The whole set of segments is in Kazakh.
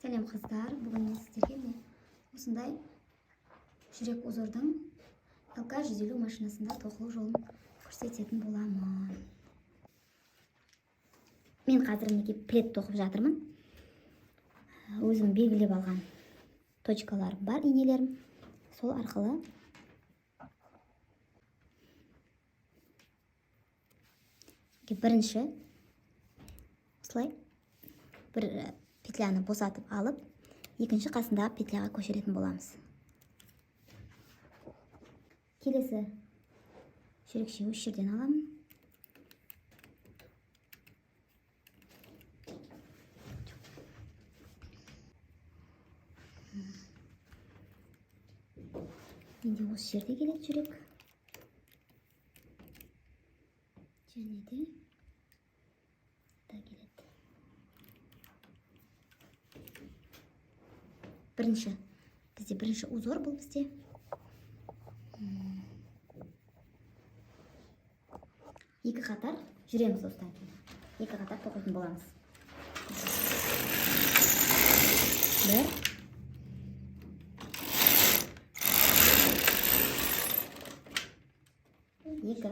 Сәлем қыздар, бүгін мен сіздерге осындай жүрек узордың LK150 машинасында тоқылу жолын көрсететін боламын. Мен қазір неге плед тоқып жатырмын. Өзім белгілеп алған точкалар бар, инелерім. Сол арқылы бірінші осылай бір петляны босатып алып, екінші қасындағы петляға көшіретін боламыз. Келесі жүрекше осы жерден аламын. Енді осы жерде келеді жүрек. Және де келеді. Бізде бірінші узор бұл бізде. Екі қатар жүреміз осыдан кейін. Екі қатар тоқитын боламыз. Бір. Екі.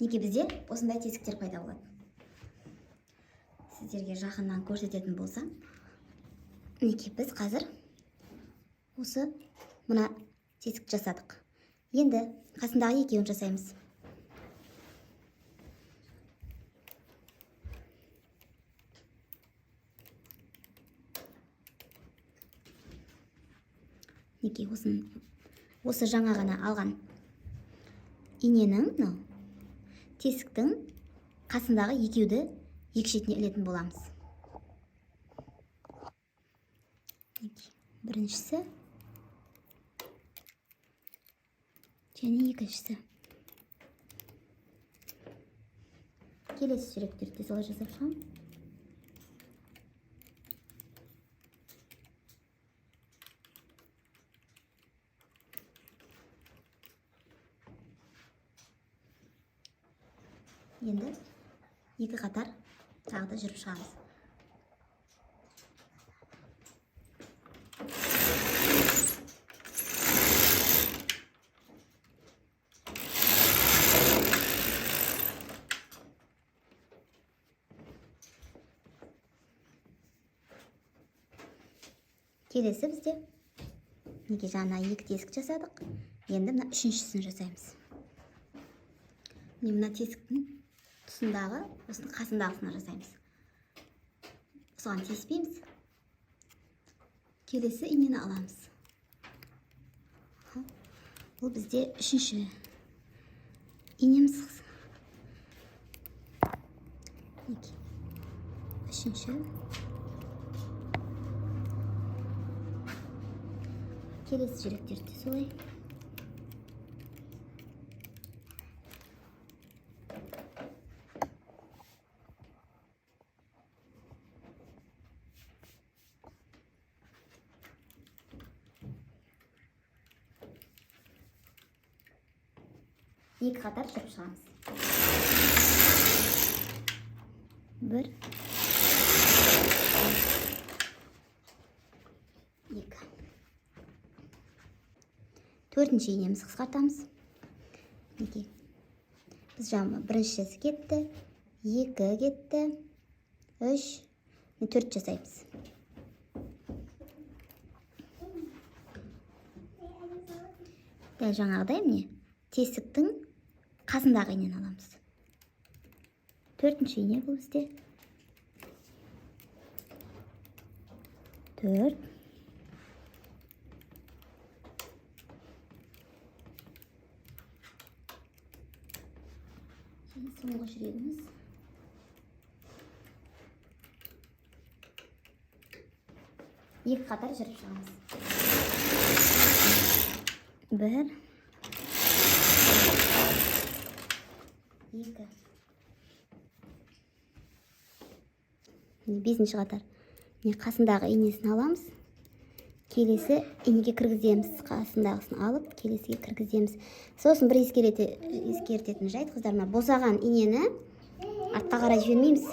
Неге бізде осындай тесіктер пайда болады? Сіздерге жақыннан көрсететін болсам, неге біз қазір осы мына тесік жасадық. Енді қасындағы екеуін жасаймыз. Неге осы жаңа ғана алған иненің тесіктің қасындағы екеуді екі шетіне ілетін боламыз. Біріншісі және екіншісі. Келесі жүректерді солай жасап шығамын. Енді екі қатар тағы да жүріп шығамыз. Келесі бізде неге жаңа екі тесік жасадық. Енді мына үшіншісін жасаймыз. Мына тесіктің тұсындағы, осының қасындағысына жасаймыз. Соған теспейміз. Келесі инені аламыз. Бұл бізде үшінші инеміз. Үшінші. Келесі жүректерді солай. Екі қатар жүріп шығамыз. Бір. Екі. Төртінші инеміз қысқартамыз. Неге? Біз жаңа біріншісі кетті, екі кетті, үш, төрт жасаймыз. Дәл жаңағыдай міне тесіктің қасындағы инені аламыз. Төртінші ине бұл бізде. Төрт. Соңғы жүрегіміз. Екі қатар жүріп шығамыз. Бір. Екі. Бесінші қатар. Қасындағы инесін аламыз. Келесі инеге кіргіземіз. Қасындағысын алып, келесіге кіргіземіз. Сосын бір ескертетін жайт, қыздарына, босаған инені артқа қарай жібермейміз.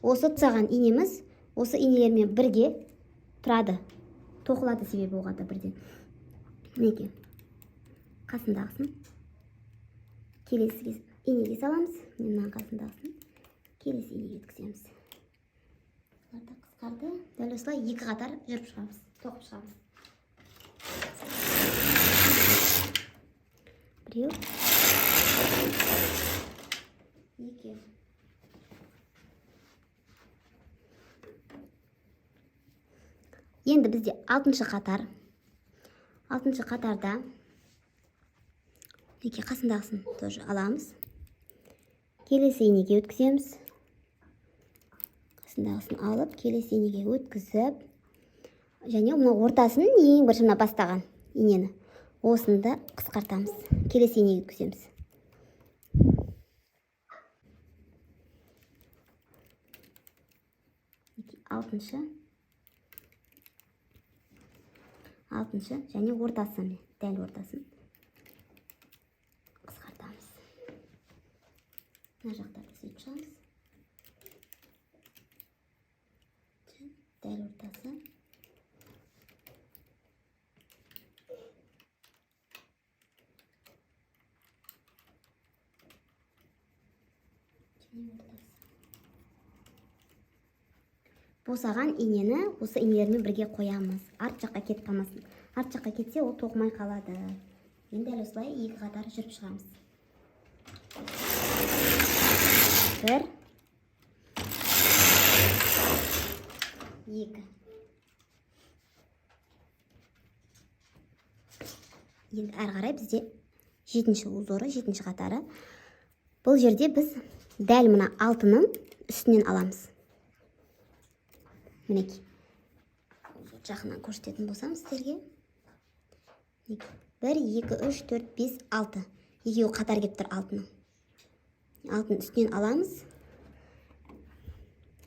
Осы тұсаған инеміз, осы инелермен бірге тұрады, тоқылады себебі оғада бірден. Мінекей қасындағысын келесі инеге саламыз. Мынаның қасындағысын келесі инеге өткіземіз. Бұлар да қысқарды. Дәл осылай 2 қатар жүріп шығамыз, тоқып шығамыз. Біреу, екеу. Енді бізде 6-шы қатар. 6-шы қатарда неке қасындағысын тоже аламыз. Келесі инеге өткіземіз. Қасындағысын алып, келесі инеге өткізіп, және мына ортасын ең бірінші мына бастаған инені осында қысқартамыз. Келесі инеге өткіземіз. Алтыншы және ортасын, дәл ортасын қысқартамыз. Мына жақтарды сөйтіп шығамыз. Дәл ортасы. Босаған инені осы инелермен бірге қоямыз. Арт жаққа кетіп қалмасын. Арт жаққа кетсе, ол тоқымай қалады. Енді дәл осылай 2 қатар жүріп шығамыз. 1, 2. Енді әрі қарай бізде 7-ші узоры, 7-ші қатары. Бұл жерде біз дәл мына 6-ның үстінен аламыз. Мінекей. Жақынан көрсететін болсам сіздерге. 1, 2, 3, 4, 5, 6. Екеуі қатар кеп тұр 6-ның. 6-ның үстінен аламыз.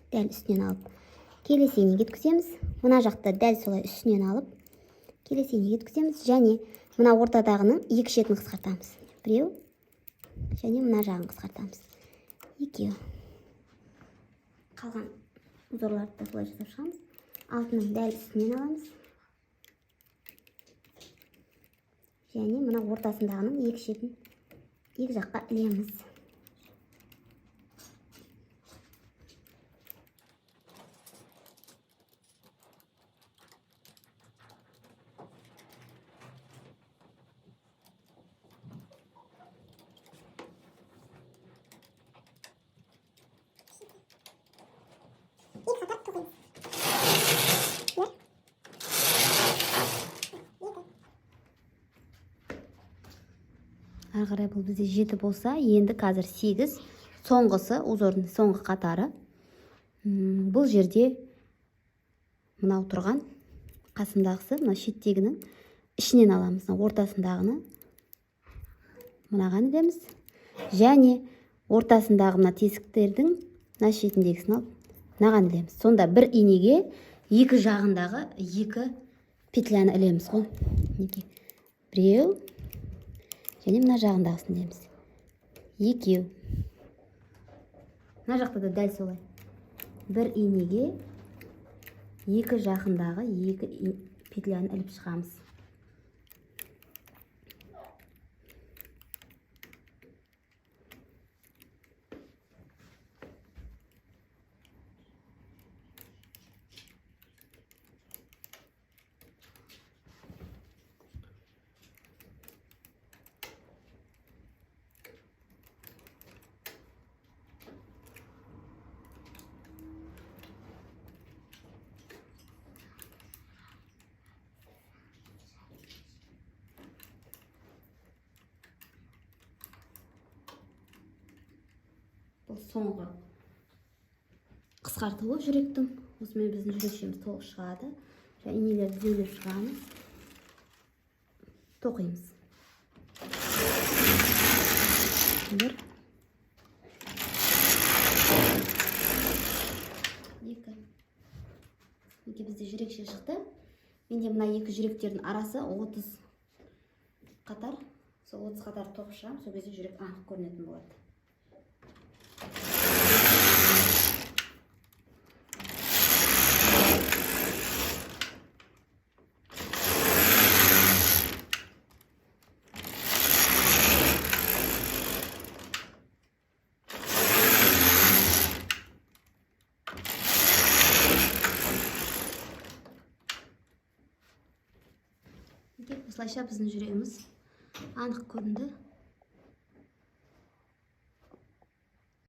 Дәл үстінен алып. Келесі инеге өткіземіз. Мына жақта дәл солай үстінен алып. Келесі инеге өткіземіз. Және мына ортадағының 2 шетін қысқартамыз. Біреу. Және мына жағын қысқартамыз. 2. Қалған узорларды да солай жасап шығамыз. 6-ның дәл үстінен аламыз. Және мына ортасындағының 2 шетін 2 жаққа ілеміз. Әрі қарай бұл бізде 7 болса, енді қазір 8. Соңғысы, узордың соңғы қатары. Бұл жерде мынау тұрған қасындағысы, мына шеттегінің ішінен аламыз. Ортасындағыны мынаған ілеміз. Және ортасындағы мына тесіктердің мына шетіндегісін алып, мынаған ілеміз. Сонда бір инеге 2 жағындағы 2 петляны ілеміз ғой. Біреу. Және мына жағындағысын ілеміз. 2. Мына жақта да дәл солай. Бір инеге 2 жағындағы 2 петляны іліп шығамыз. Бұл соңғы қысқартылуы жүректің. Осымен біздің жүрекшеміз толық шығады. Және инелерді düzелеп шығамыз. Тоқимыз. 1, 2. Мінекей бізде жүрекше шықты. Менде мына 2 жүректердің арасы 30 қатар. Сол 30 қатар тоқып шығам. Сол кезде жүрек анық көрінетін болады. Осылайша біздің жүрегіміз анық көрінді.